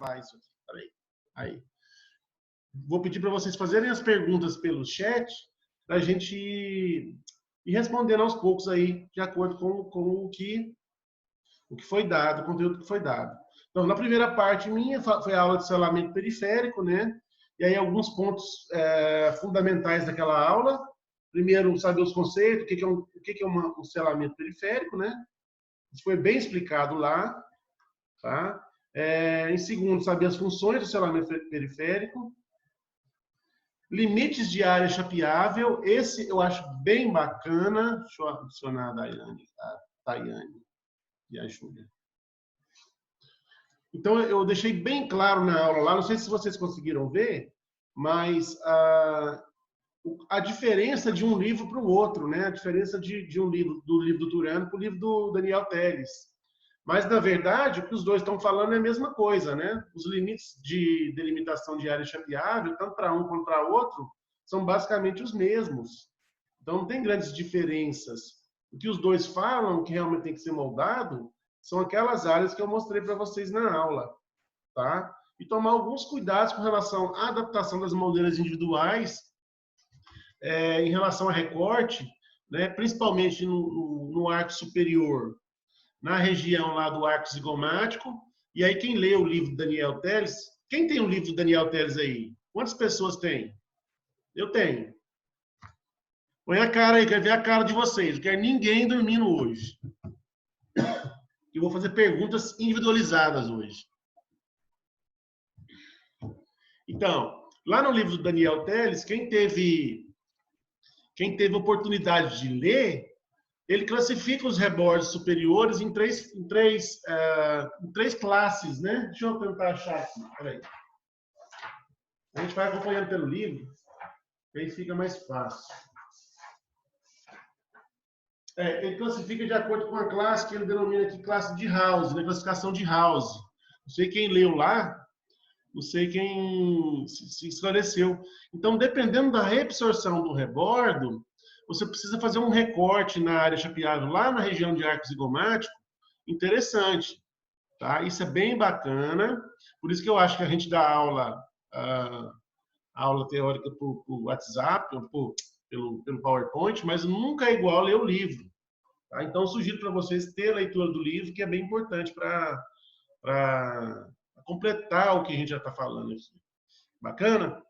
faz isso aqui. Peraí. Aí. Vou pedir para vocês fazerem as perguntas pelo chat, para a gente ir respondendo aos poucos aí, de acordo com o que foi dado, o conteúdo que foi dado. Então, na primeira parte minha, foi a aula de selamento periférico, né? E aí alguns pontos fundamentais daquela aula. Primeiro, saber os conceitos, o que é um selamento periférico, né? Isso foi bem explicado lá, tá? Em segundo, saber as funções do selamento periférico. Limites de área chapeável, esse eu acho bem bacana. Deixa eu adicionar a Tayane e a Júlia. Então, eu deixei bem claro na aula lá, não sei se vocês conseguiram ver, mas a diferença de um livro para o outro, né? A diferença de um livro, do livro do Turano para o livro do Daniel Telles. Mas, na verdade, o que os dois estão falando é a mesma coisa, né? Os limites de delimitação de área chapeável, tanto para um quanto para outro, são basicamente os mesmos. Então, não tem grandes diferenças. O que os dois falam, que realmente tem que ser moldado, são aquelas áreas que eu mostrei para vocês na aula, tá? E tomar alguns cuidados com relação à adaptação das moldeiras individuais, em relação a recorte, né? Principalmente no arco superior, na região lá do arco zigomático. E aí, quem lê o livro do Daniel Telles, quem tem o livro do Daniel Telles aí? Quantas pessoas tem? Eu tenho. Põe a cara aí, quero ver a cara de vocês. Não quero ninguém dormindo hoje. Eu vou fazer perguntas individualizadas hoje. Então, lá no livro do Daniel Telles, quem teve oportunidade de ler, ele classifica os rebordes superiores em três classes, né? Deixa eu tentar achar aqui. Peraí. A gente vai acompanhando pelo livro, aí fica mais fácil. Ele classifica de acordo com a classe que ele denomina aqui classe de House, né? Classificação de House. Não sei quem leu lá, não sei quem se esclareceu. Então, dependendo da reabsorção do rebordo, você precisa fazer um recorte na área chapeável, lá na região de arco zigomático, interessante. Tá? Isso é bem bacana. Por isso que eu acho que a gente dá aula teórica por WhatsApp, ou pelo PowerPoint, mas nunca é igual ler o livro. Tá? Então, eu sugiro para vocês ter a leitura do livro, que é bem importante para completar o que a gente já está falando aqui. Bacana?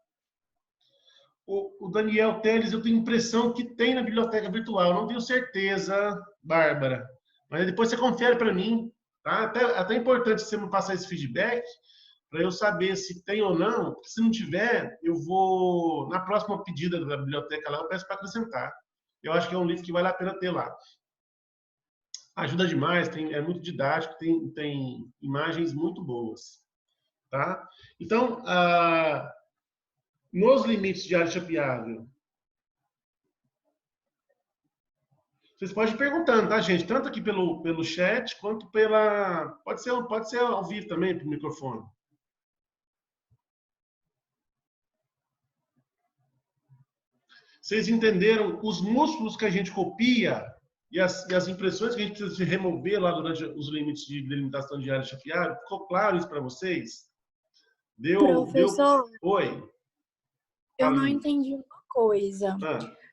O Daniel Telles, eu tenho impressão que tem na biblioteca virtual. Não tenho certeza, Bárbara. Mas depois você confere para mim. Tá? Até importante você me passar esse feedback para eu saber se tem ou não. Porque se não tiver, eu vou, na próxima pedida da biblioteca lá, eu peço para acrescentar. Eu acho que é um livro que vale a pena ter lá. Ajuda demais, é muito didático, tem imagens muito boas. Tá? Então, nos limites de área chapeável, vocês podem ir perguntando, tá, gente? Tanto aqui pelo chat, quanto pela... Pode ser ao vivo também, pelo microfone. Vocês entenderam os músculos que a gente copia e as impressões que a gente precisa remover lá durante os limites de delimitação de área chapeável? Ficou claro isso para vocês? Professor, Oi. Eu não entendi uma coisa.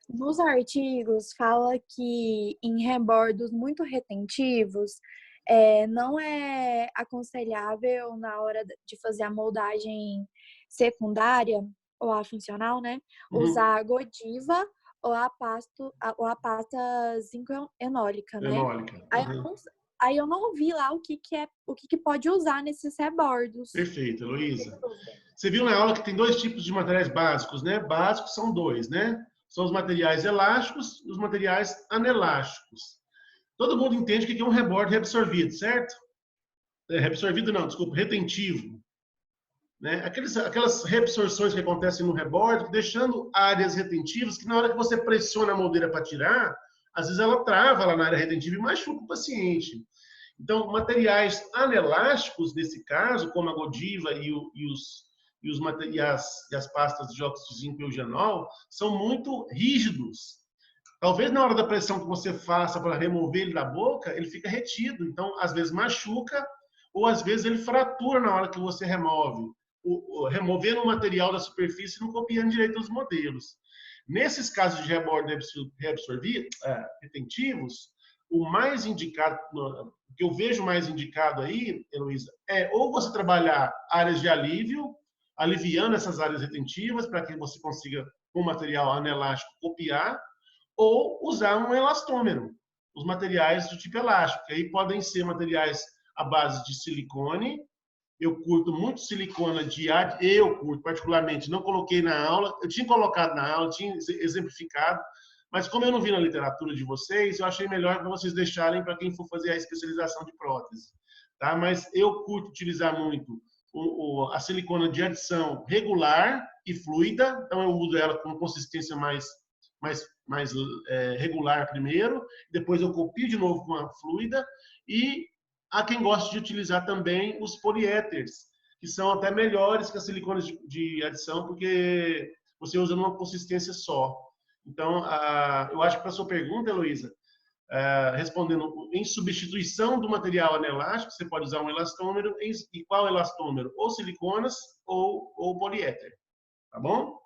Nos artigos fala que em rebordos muito retentivos não é aconselhável na hora de fazer a moldagem secundária ou a funcional, né? Usar a Godiva ou a pasta zinco-enólica, né? Aí eu não vi lá o que pode usar nesses rebordos. Perfeito, Heloísa. Você viu na aula que tem dois tipos de materiais básicos, né? Básicos são dois, né? São os materiais elásticos e os materiais anelásticos. Todo mundo entende o que é um reborde reabsorvido, certo? Reabsorvido não, desculpa, retentivo. Né? Aquelas reabsorções que acontecem no reborde, deixando áreas retentivas que na hora que você pressiona a moldeira para tirar, às vezes ela trava lá na área retentiva e machuca o paciente. Então, materiais anelásticos, nesse caso, como a Godiva e as pastas de óxido de zinco e eugenol, são muito rígidos. Talvez na hora da pressão que você faça para remover ele da boca, ele fica retido. Então, às vezes machuca ou às vezes ele fratura na hora que você remove. Removendo o material da superfície e não copiando direito os modelos. Nesses casos de rebordos retentivos, o mais indicado, o que eu vejo mais indicado aí, Heloísa, é ou você trabalhar áreas de alívio, aliviando essas áreas retentivas para que você consiga, com material anelástico, copiar, ou usar um elastômero, os materiais do tipo elástico, que aí podem ser materiais à base de silicone. Eu curto muito silicona de ar, eu curto particularmente, não coloquei na aula, eu tinha colocado na aula, tinha exemplificado, mas como eu não vi na literatura de vocês, eu achei melhor para vocês deixarem para quem for fazer a especialização de prótese. Tá? Mas eu curto utilizar muito a silicona de adição regular e fluida, então eu uso ela com consistência mais regular primeiro, depois eu copio de novo com a fluida, e há quem goste de utilizar também os poliéteres, que são até melhores que as siliconas de adição, porque você usa numa consistência só. Então, eu acho que para a sua pergunta, Heloísa, respondendo, em substituição do material anelástico, você pode usar um elastômero. E qual elastômero? Ou siliconas ou poliéter. Tá bom?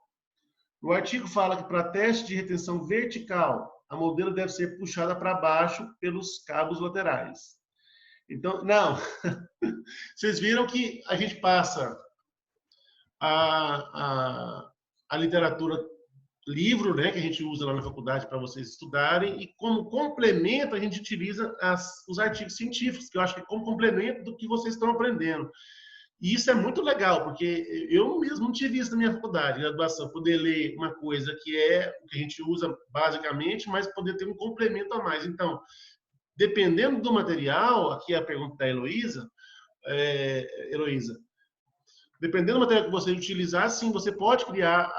O artigo fala que para teste de retenção vertical, a moldeira deve ser puxada para baixo pelos cabos laterais. Então, não. Vocês viram que a gente passa a literatura, livro, né, que a gente usa lá na faculdade para vocês estudarem, e como complemento a gente utiliza os artigos científicos, que eu acho que é como complemento do que vocês estão aprendendo. E isso é muito legal, porque eu mesmo não tive isso na minha faculdade, graduação, poder ler uma coisa que é o que a gente usa basicamente, mas poder ter um complemento a mais. Então, dependendo do material, aqui é a pergunta da Heloísa, dependendo do material que você utilizar, sim, você pode criar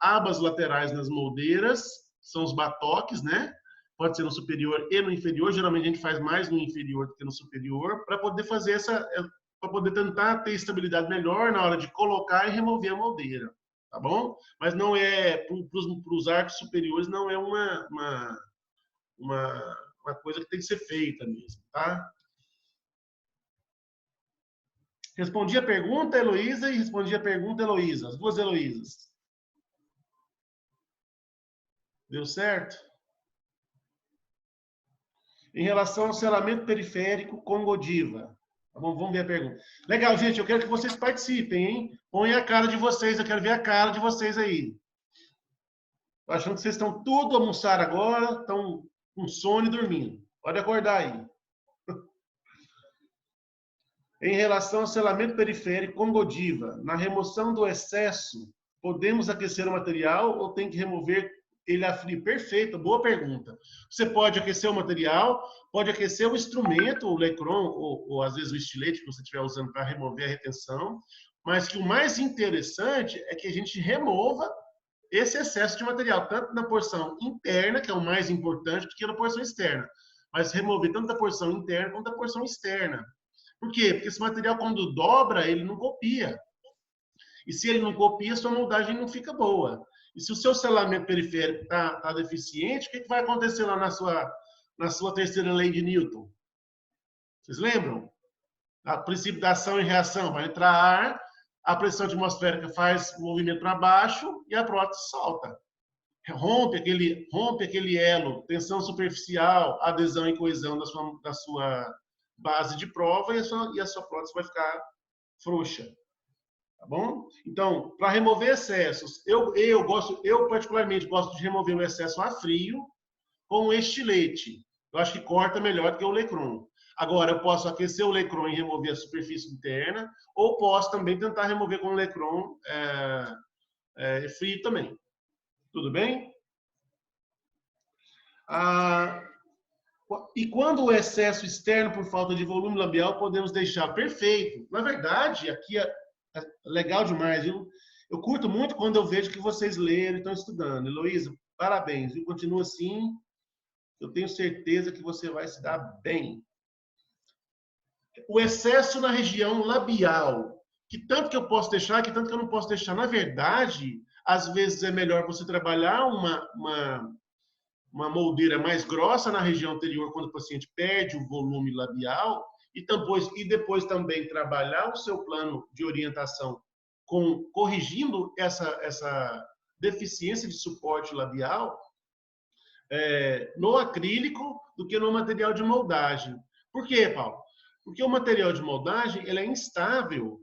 abas laterais nas moldeiras, são os batoques, né? Pode ser no superior e no inferior, geralmente a gente faz mais no inferior do que no superior, para poder fazer para poder tentar ter estabilidade melhor na hora de colocar e remover a moldeira, tá bom? Mas não é, para os arcos superiores, não é uma coisa que tem que ser feita mesmo, tá? Respondi a pergunta, Heloísa, e respondi a pergunta, Heloísa. As duas Heloísas. Deu certo? Em relação ao selamento periférico com Godiva. Tá bom, vamos ver a pergunta. Legal, gente, eu quero que vocês participem, hein? Põe a cara de vocês, eu quero ver a cara de vocês aí. Tô achando que vocês estão tudo almoçar agora, estão com sono e dormindo. Pode acordar aí. Em relação ao selamento periférico com Godiva, na remoção do excesso, podemos aquecer o material ou tem que remover ele a frio? Perfeito, boa pergunta. Você pode aquecer o material, pode aquecer o instrumento, o lecron, ou às vezes o estilete que você estiver usando para remover a retenção, mas que o mais interessante é que a gente remova esse excesso de material, tanto na porção interna, que é o mais importante, do que na porção externa. Mas remover tanto da porção interna quanto da porção externa. Por quê? Porque esse material, quando dobra, ele não copia. E se ele não copia, sua moldagem não fica boa. E se o seu selamento periférico está deficiente, o que vai acontecer lá na sua terceira lei de Newton? Vocês lembram? O princípio da ação e reação. Vai entrar ar, a pressão atmosférica faz o movimento para baixo e a prótese solta. Rompe aquele elo, tensão superficial, adesão e coesão da sua base de prova, e a sua prótese vai ficar frouxa. Tá bom? Então, para remover excessos, eu particularmente gosto de remover o excesso a frio com o estilete. Eu acho que corta melhor do que o lecron. Agora, eu posso aquecer o lecron e remover a superfície interna, ou posso também tentar remover com o lecron frio também. Tudo bem? E quando o excesso externo por falta de volume labial, podemos deixar? Perfeito. Na verdade, aqui é legal demais, viu? Eu curto muito quando eu vejo que vocês leram e estão estudando. Heloísa, parabéns, viu? Continua assim. Eu tenho certeza que você vai se dar bem. O excesso na região labial. Que tanto que eu posso deixar, que tanto que eu não posso deixar. Na verdade, às vezes é melhor você trabalhar uma moldeira mais grossa na região anterior, quando o paciente perde o volume labial, e depois também trabalhar o seu plano de orientação corrigindo essa deficiência de suporte labial no acrílico do que no material de moldagem. Por quê, Paulo? Porque o material de moldagem ele é instável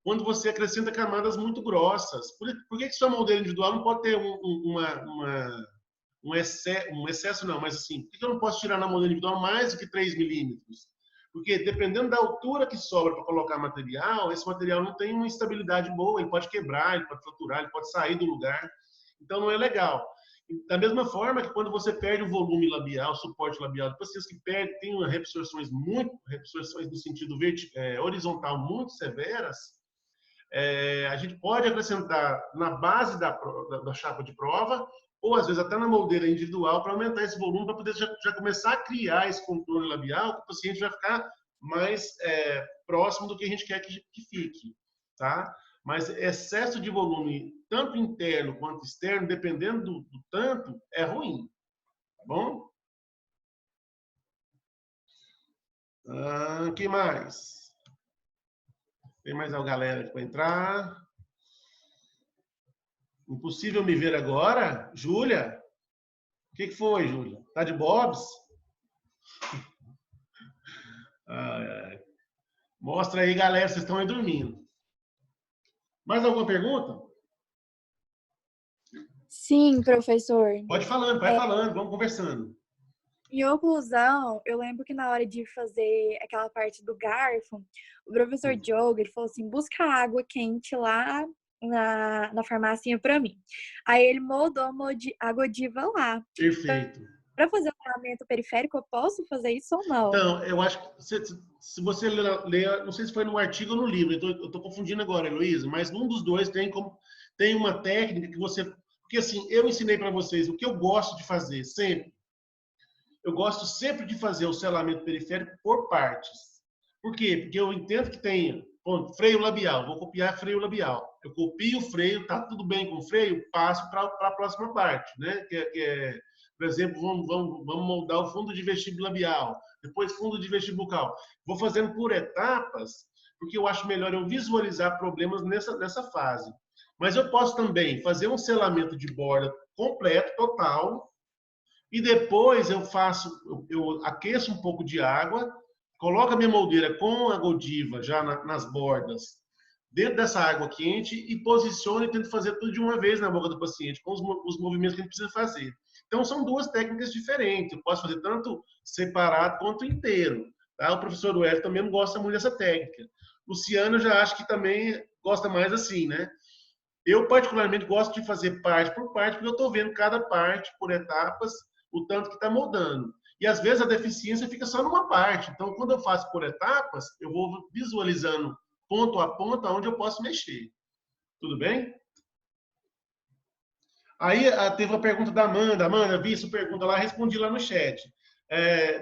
quando você acrescenta camadas muito grossas. Por que sua moldeira individual não pode ter um excesso, não, mas assim, por que eu não posso tirar na moldeira individual mais do que 3 milímetros? Porque dependendo da altura que sobra para colocar material, esse material não tem uma estabilidade boa, ele pode quebrar, ele pode fraturar, ele pode sair do lugar. Então não é legal. Da mesma forma que quando você perde o volume labial, o suporte labial, pacientes que perdem, tem reabsorções no sentido horizontal muito severas, a gente pode acrescentar na base da chapa de prova, ou às vezes até na moldeira individual, para aumentar esse volume, para poder já começar a criar esse controle labial, que o paciente vai ficar mais próximo do que a gente quer que fique, tá? Mas excesso de volume, tanto interno quanto externo, dependendo do tanto, é ruim, tá bom? Que mais? Tem mais uma galera para entrar? Impossível me ver agora? Júlia? O que foi, Júlia? Tá de bobs? Mostra aí, galera, vocês estão aí dormindo. Mais alguma pergunta? Sim, professor. Pode falando, vai falando, vamos conversando. Em oclusão, eu lembro que na hora de fazer aquela parte do garfo, o professor Diogo, ele falou assim, busca água quente lá na farmácia para mim. Aí ele moldou a Godiva lá. Perfeito. Para fazer o selamento periférico, eu posso fazer isso ou não? Então, eu acho que se você ler, não sei se foi no artigo ou no livro, eu estou confundindo agora, Heloísa, mas num dos dois tem uma técnica que você... Porque assim, eu ensinei para vocês o que eu gosto de fazer sempre. Eu gosto sempre de fazer o selamento periférico por partes. Por quê? Porque eu entendo que tem freio labial, vou copiar freio labial. Eu copio o freio, tá tudo bem com o freio, passo para a próxima parte, né? Por exemplo, vamos moldar o fundo de vestíbulo labial, depois fundo de vestíbulo bucal. Vou fazendo por etapas, porque eu acho melhor eu visualizar problemas nessa fase. Mas eu posso também fazer um selamento de borda completo, total, e depois eu aqueço um pouco de água, coloco a minha moldeira com a Godiva já nas bordas, dentro dessa água quente, e posiciono e tento fazer tudo de uma vez na boca do paciente, com os movimentos que a gente precisa fazer. Então, são duas técnicas diferentes. Eu posso fazer tanto separado quanto inteiro. Tá? O professor Wellington também não gosta muito dessa técnica. Luciano já acho que também gosta mais assim, né? Eu, particularmente, gosto de fazer parte por parte, porque eu estou vendo cada parte por etapas, o tanto que está moldando. E, às vezes, a deficiência fica só numa parte. Então, quando eu faço por etapas, eu vou visualizando ponto a ponto onde eu posso mexer. Tudo bem? Aí teve a pergunta da Amanda. Amanda, vi sua pergunta lá, respondi lá no chat.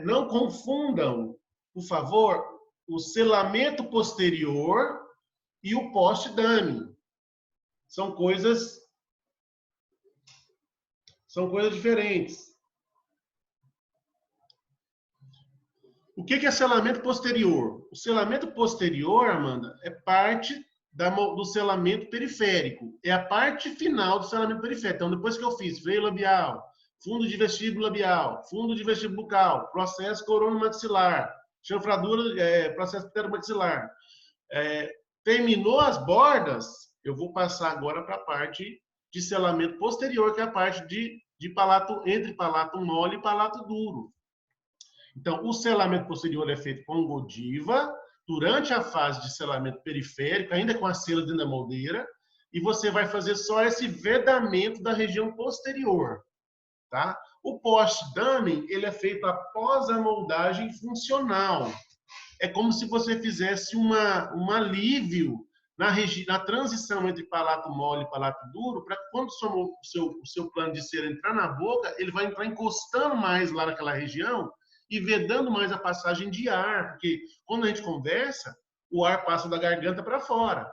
Não confundam, por favor, o selamento posterior e o post-dummy. São coisas diferentes. O que é selamento posterior? O selamento posterior, Amanda, é parte do selamento periférico. É a parte final do selamento periférico. Então, depois que eu fiz freio labial, fundo de vestíbulo labial, fundo de vestíbulo bucal, processo coronomaxilar, chanfradura, processo pteromaxilar, terminou as bordas, eu vou passar agora para a parte de selamento posterior, que é a parte de palato, entre palato mole e palato duro. Então, o selamento posterior é feito com Godiva, durante a fase de selamento periférico, ainda com a cera dentro da moldeira, e você vai fazer só esse vedamento da região posterior, tá? O post-dumming, ele é feito após a moldagem funcional. É como se você fizesse um alívio na transição entre palato mole e palato duro, para que quando o seu plano de cera entrar na boca, ele vai entrar encostando mais lá naquela região e vedando mais a passagem de ar, porque quando a gente conversa, o ar passa da garganta para fora.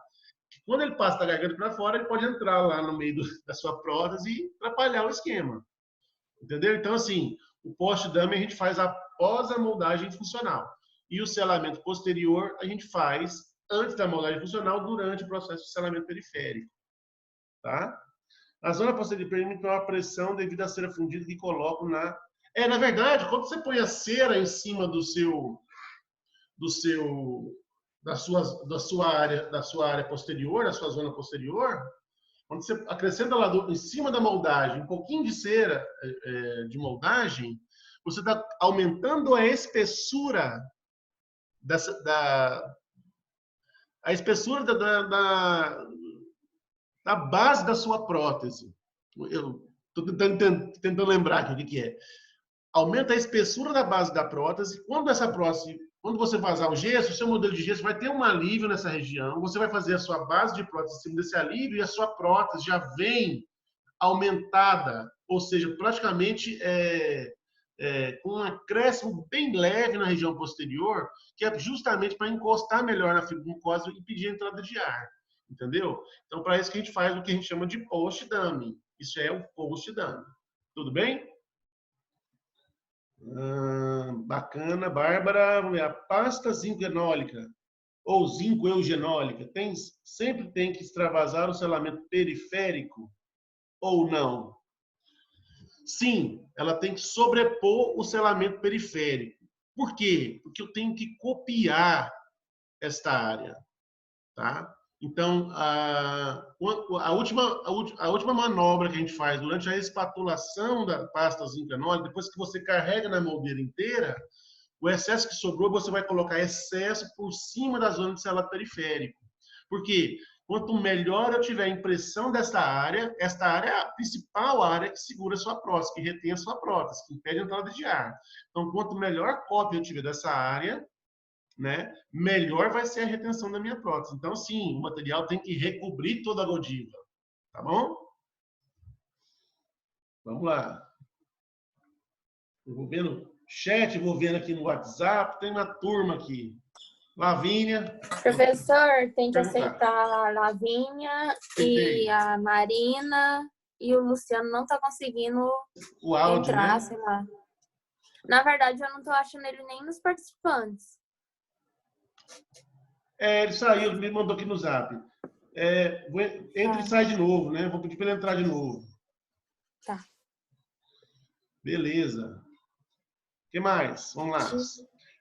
Quando ele passa da garganta para fora, ele pode entrar lá no meio da sua prótese e atrapalhar o esquema. Entendeu? Então, assim, o post-dummy a gente faz após a moldagem funcional. E o selamento posterior a gente faz antes da moldagem funcional, durante o processo de selamento periférico. Tá? A zona posterior permite uma pressão devido à cera fundida que coloco na... na verdade, quando você põe a cera em cima da sua área posterior, da sua zona posterior, quando você acrescenta lá em cima da moldagem um pouquinho de cera de moldagem, você está aumentando a espessura a espessura da base da sua prótese. Eu estou tentando lembrar aqui o que é. Aumenta a espessura da base da prótese. Quando você vazar o gesso, o seu modelo de gesso vai ter um alívio nessa região. Você vai fazer a sua base de prótese em cima desse alívio e a sua prótese já vem aumentada, ou seja, praticamente com um acréscimo bem leve na região posterior, que é justamente para encostar melhor na fibra mucosa e impedir a entrada de ar. Entendeu? Então, para isso que a gente faz o que a gente chama de post-dummy. Isso é o post-dummy. Tudo bem? Bacana. Bárbara, vamos ver. A pasta zinco-enólica ou zinco-eugenólica sempre tem que extravasar o selamento periférico ou não? Sim, ela tem que sobrepor o selamento periférico. Por quê? Porque eu tenho que copiar esta área. Tá? Então, a última manobra que a gente faz durante a espatulação da pasta zinco-enólica, depois que você carrega na moldeira inteira, o excesso que sobrou, você vai colocar excesso por cima da zona de selado periférico. Por quê? Quanto melhor eu tiver a impressão desta área, esta área é a principal área que segura a sua prótese, que retém a sua prótese, que impede a entrada de ar. Então, quanto melhor cópia eu tiver dessa área, né, melhor vai ser a retenção da minha prótese. Então, sim, o material tem que recobrir toda a godiva. Tá bom? Vamos lá. Eu vou vendo chat, vou vendo aqui no WhatsApp, tem uma turma aqui. Lavínia. Professor, tem que aceitar a Lavínia e a Marina, e o Luciano não está conseguindo o áudio, entrar, né? sei lá. Na verdade, eu não estou achando ele nem nos participantes. Ele saiu, ele me mandou aqui no zap. Entra e sai de novo, né? Vou pedir para ele entrar de novo. Tá. Beleza. O que mais? Vamos lá.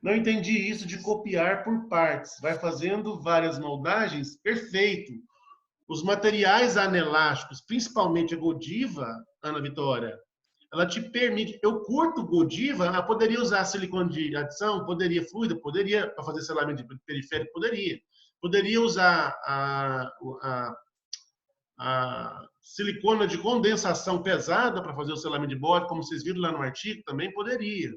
Não entendi isso de copiar por partes. Vai fazendo várias moldagens? Perfeito. Os materiais anelásticos, principalmente a Godiva, Ana Vitória, ela te permite... Eu curto Godiva, eu poderia usar silicone de adição? Poderia. Fluida? Poderia. Para fazer selamento periférico? Poderia. Poderia usar a silicona de condensação pesada para fazer o selamento de bode, como vocês viram lá no artigo? Também poderia.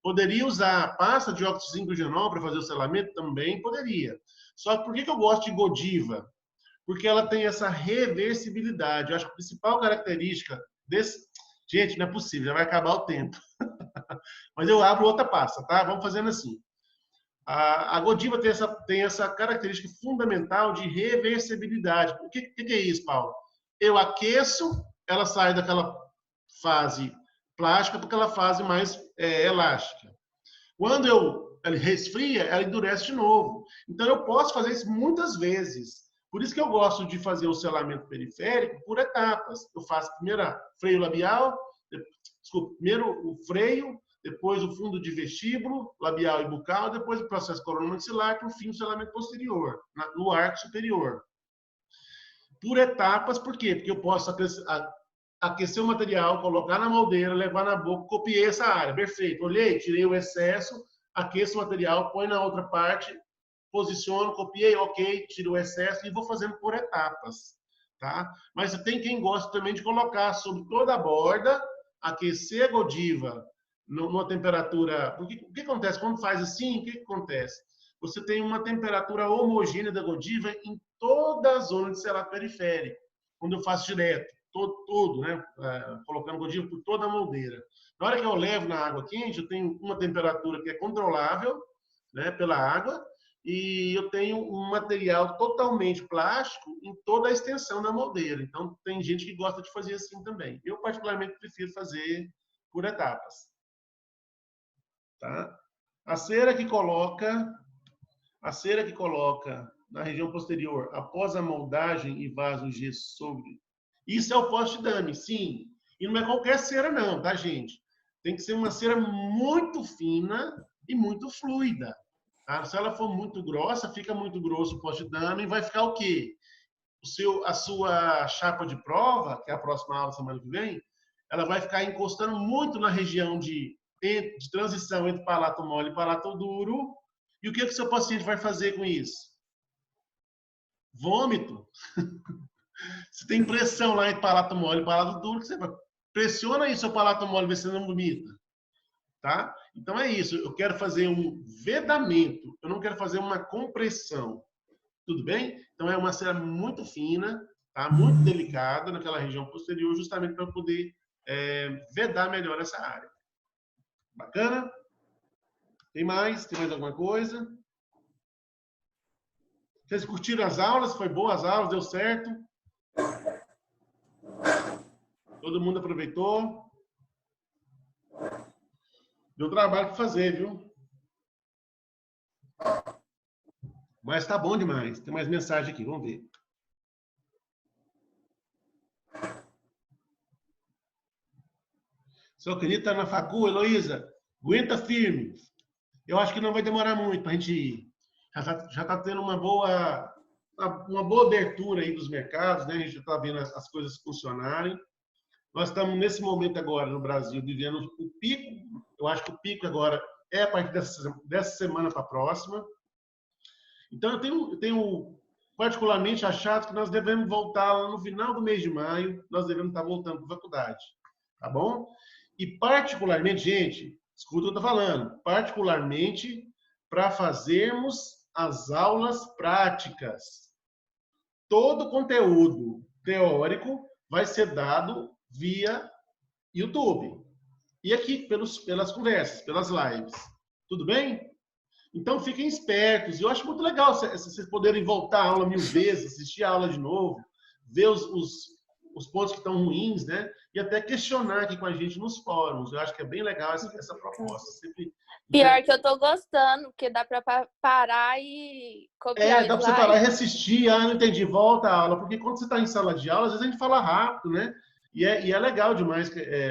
Poderia usar pasta de óxido de zinco-genol para fazer o selamento? Também poderia. Só que por que eu gosto de Godiva? Porque ela tem essa reversibilidade. Eu acho que a principal característica desse... Gente, não é possível, já vai acabar o tempo. Mas eu abro outra pasta, tá? Vamos fazendo assim. A Godiva tem essa característica fundamental de reversibilidade. O que é isso, Paulo? Eu aqueço, ela sai daquela fase plástica para aquela fase mais elástica. Quando ela resfria, ela endurece de novo. Então, eu posso fazer isso muitas vezes. Por isso que eu gosto de fazer o selamento periférico por etapas. Eu faço primeiro freio labial, primeiro o freio, depois o fundo de vestíbulo, labial e bucal, depois o processo coronomaxilar, por fim o selamento posterior, no arco superior. Por etapas, por quê? Porque eu posso aquecer o material, colocar na moldeira, levar na boca, copiei essa área, perfeito. Olhei, tirei o excesso, aqueço o material, põe na outra parte, posiciono, copiei, ok, tiro o excesso e vou fazendo por etapas, tá? Mas tem quem gosta também de colocar sobre toda a borda, aquecer a Godiva numa temperatura... O que acontece? Quando faz assim, o que acontece? Você tem uma temperatura homogênea da Godiva em toda a zona de selado periférico. Quando eu faço direto, todo, né? Colocando Godiva por toda a moldeira. Na hora que eu levo na água quente, eu tenho uma temperatura que é controlável, né, pela água, e eu tenho um material totalmente plástico em toda a extensão da moldeira. Então, tem gente que gosta de fazer assim também. Eu, particularmente, prefiro fazer por etapas. Tá? A cera que coloca na região posterior, após a moldagem e vaso gesso sobre. Isso é o post-dummy, sim. E não é qualquer cera não, tá, gente? Tem que ser uma cera muito fina e muito fluida. Tá? Se ela for muito grossa, fica muito grosso o post-dummy, vai ficar o quê? A sua chapa de prova, que é a próxima aula semana que vem, ela vai ficar encostando muito na região de transição entre palato mole e palato duro. E o que o seu paciente vai fazer com isso? Vômito. Se tem pressão lá entre palato mole e palato duro, você pressiona aí seu palato mole, vê se você não vomita. Tá? Então é isso. Eu quero fazer um vedamento. Eu não quero fazer uma compressão. Tudo bem? Então é uma cera muito fina, tá? Muito delicada naquela região posterior, justamente para poder vedar melhor essa área. Bacana? Tem mais? Tem mais alguma coisa? Vocês curtiram as aulas? Foi boa as aulas? Deu certo? Todo mundo aproveitou? Deu trabalho para fazer, viu? Mas tá bom demais. Tem mais mensagem aqui, vamos ver. Seu querido tá na facu, Heloísa. Aguenta firme. Eu acho que não vai demorar muito para a gente ir. Já tá tendo uma boa abertura aí dos mercados, né? A gente já está vendo as coisas funcionarem. Nós estamos, nesse momento agora, no Brasil, vivendo o pico. Eu acho que o pico agora é a partir dessa semana para a próxima. Então, eu tenho particularmente achado que nós devemos voltar lá no final do mês de maio, nós devemos estar voltando para a faculdade. Tá bom? E particularmente, gente, escuta o que eu estou falando, particularmente para fazermos as aulas práticas. Todo o conteúdo teórico vai ser dado via YouTube. E aqui, pelas conversas, pelas lives. Tudo bem? Então, fiquem espertos. Eu acho muito legal vocês poderem voltar à aula 1000 vezes, assistir a aula de novo, ver os pontos que estão ruins, né? E até questionar aqui com a gente nos fóruns. Eu acho que é bem legal essa proposta. Pior que eu tô gostando, porque dá para parar e copiar. Dá para você parar e reassistir. Ah, não entendi, volta a aula. Porque quando você está em sala de aula, às vezes a gente fala rápido, né? E é legal demais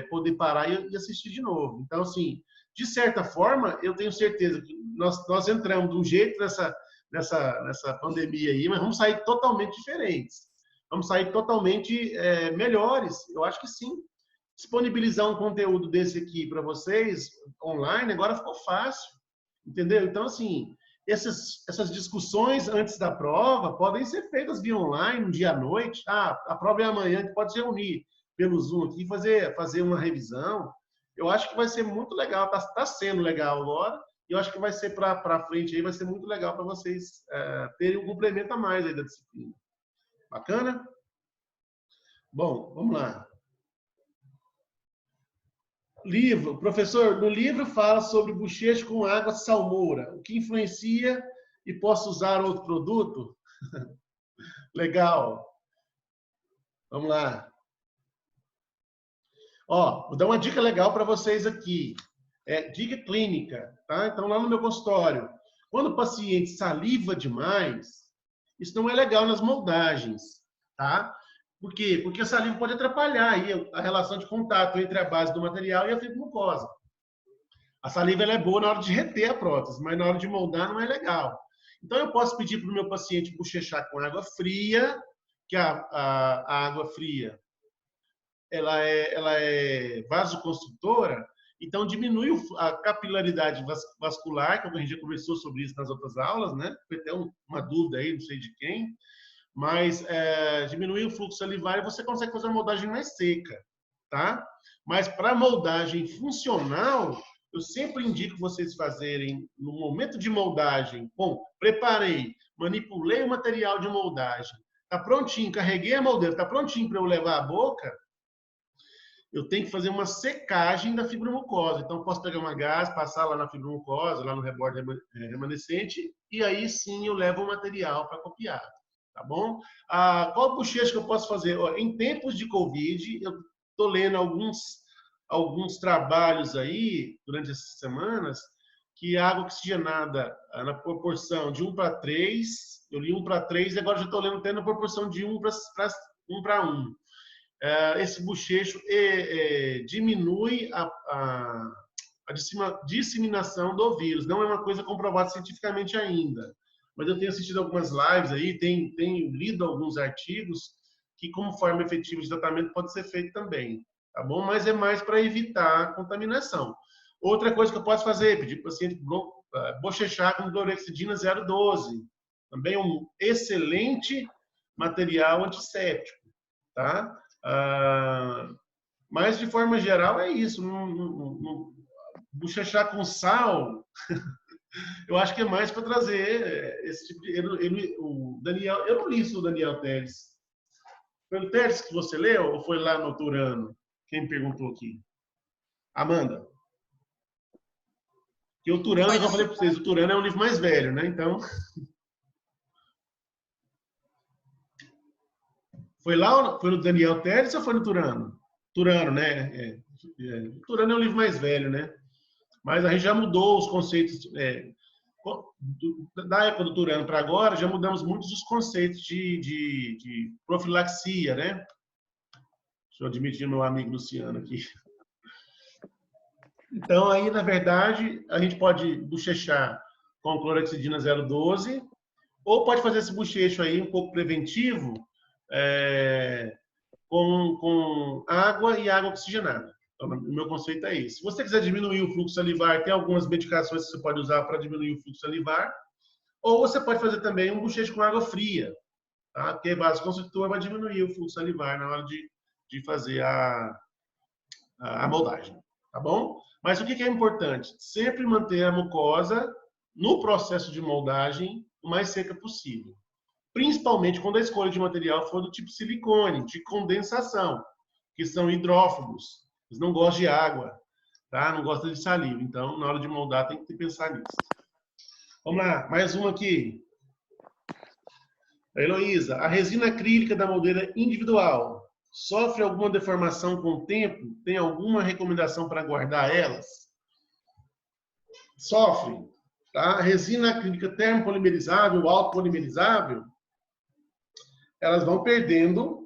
poder parar e assistir de novo. Então, assim, de certa forma, eu tenho certeza que nós entramos de um jeito nessa pandemia aí, mas vamos sair totalmente diferentes. Vamos sair totalmente melhores. Eu acho que sim. Disponibilizar um conteúdo desse aqui para vocês online agora ficou fácil. Entendeu? Então, assim, essas discussões antes da prova podem ser feitas via online, um dia à noite. Ah, a prova é amanhã, a gente pode se reunir pelo Zoom aqui e fazer uma revisão. Eu acho que vai ser muito legal. Está sendo legal agora. E eu acho que vai ser para frente aí, vai ser muito legal para vocês terem um complemento a mais aí da disciplina. Bacana? Bom, vamos lá. Livro. Professor, no livro fala sobre bochecha com água salmoura. O que influencia e posso usar outro produto? Legal. Vamos lá. Ó, vou dar uma dica legal para vocês aqui. Dica clínica, tá? Então, lá no meu consultório, quando o paciente saliva demais, isso não é legal nas moldagens, tá? Por quê? Porque a saliva pode atrapalhar aí a relação de contato entre a base do material e a fibromucosa. A saliva ela é boa na hora de reter a prótese, mas na hora de moldar não é legal. Então, eu posso pedir para o meu paciente bochechar com água fria, que a água fria ela é vasoconstrutora, então diminui a capilaridade vascular, que a gente já conversou sobre isso nas outras aulas, né? Foi até uma dúvida aí, não sei de quem, mas diminui o fluxo salivar e você consegue fazer uma moldagem mais seca, tá? Mas para moldagem funcional, eu sempre indico vocês fazerem no momento de moldagem. Bom, preparei, manipulei o material de moldagem, tá prontinho, carreguei a moldeira, tá prontinho para eu levar à boca. Eu tenho que fazer uma secagem da fibromucosa. Então, eu posso pegar uma gás, passar lá na fibromucosa, lá no reborde remanescente, e aí sim eu levo o material para copiar. Tá bom? Qual bochecha que eu posso fazer? Em tempos de Covid, eu estou lendo alguns trabalhos aí, durante essas semanas, que a água oxigenada na proporção de 1:3, eu li 1:3 e agora já estou lendo até na proporção de 1:1. Esse bochecho diminui a disseminação do vírus. Não é uma coisa comprovada cientificamente ainda, mas eu tenho assistido algumas lives aí, tenho lido alguns artigos que, como forma efetiva de tratamento, pode ser feito também, tá bom? Mas é mais para evitar a contaminação. Outra coisa que eu posso fazer é pedir para o paciente bochechar com clorexidina 0,12. Também um excelente material antisséptico, tá? Mas, de forma geral, é isso. Bochechar com sal, eu acho que é mais para trazer esse tipo de... o Daniel, eu não li isso do Daniel Teles. Foi o Teles que você leu ou foi lá no Turano? Quem perguntou aqui? Amanda. Porque o Turano, eu já falei para vocês, o Turano é um livro mais velho, né? Então... Foi lá, foi no Daniel Teles ou foi no Turano? Turano, né? O Turano é um livro mais velho, né? Mas a gente já mudou os conceitos. Da época do Turano para agora, já mudamos muitos dos conceitos de profilaxia, né? Deixa eu admitir meu amigo Luciano aqui. Então, aí, na verdade, a gente pode bochechar com clorexidina 0,12 ou pode fazer esse bochecho aí um pouco preventivo com água e água oxigenada. Então, o meu conceito é esse. Se você quiser diminuir o fluxo salivar, tem algumas medicações que você pode usar para diminuir o fluxo salivar. Ou você pode fazer também um bochecho com água fria, tá? Porque a vasoconstritor vai diminuir o fluxo salivar na hora de fazer a moldagem, tá bom? Mas o que é importante? Sempre manter a mucosa no processo de moldagem o mais seca possível. Principalmente quando a escolha de material for do tipo silicone, de condensação, que são hidrófobos. Eles não gostam de água, tá? Não gostam de saliva. Então, na hora de moldar, tem que pensar nisso. Vamos lá, mais uma aqui. A Heloísa, a resina acrílica da moldeira individual sofre alguma deformação com o tempo? Tem alguma recomendação para guardar elas? Sofre. Tá? A resina acrílica termopolimerizável, autopolimerizável, elas vão perdendo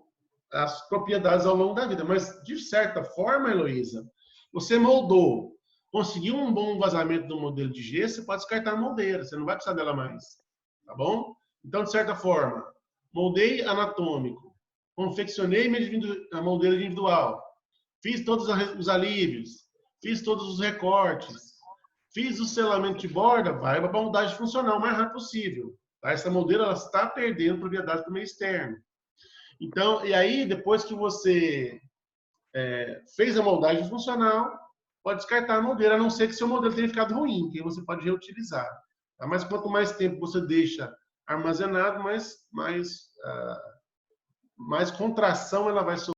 as propriedades ao longo da vida. Mas, de certa forma, Heloísa, você moldou, conseguiu um bom vazamento do modelo de gesso, você pode descartar a moldeira, você não vai precisar dela mais. Tá bom? Então, de certa forma, moldei anatômico, confeccionei a moldeira individual, fiz todos os alívios, fiz todos os recortes, fiz o selamento de borda, vai para a moldagem funcional o mais rápido possível. Tá? Essa moldeira ela está perdendo propriedades para o meio externo. Então, e aí, depois que você fez a moldagem funcional, pode descartar a moldeira, a não ser que seu modelo tenha ficado ruim, que aí você pode reutilizar. Tá? Mas quanto mais tempo você deixa armazenado, mais contração ela vai sofrer.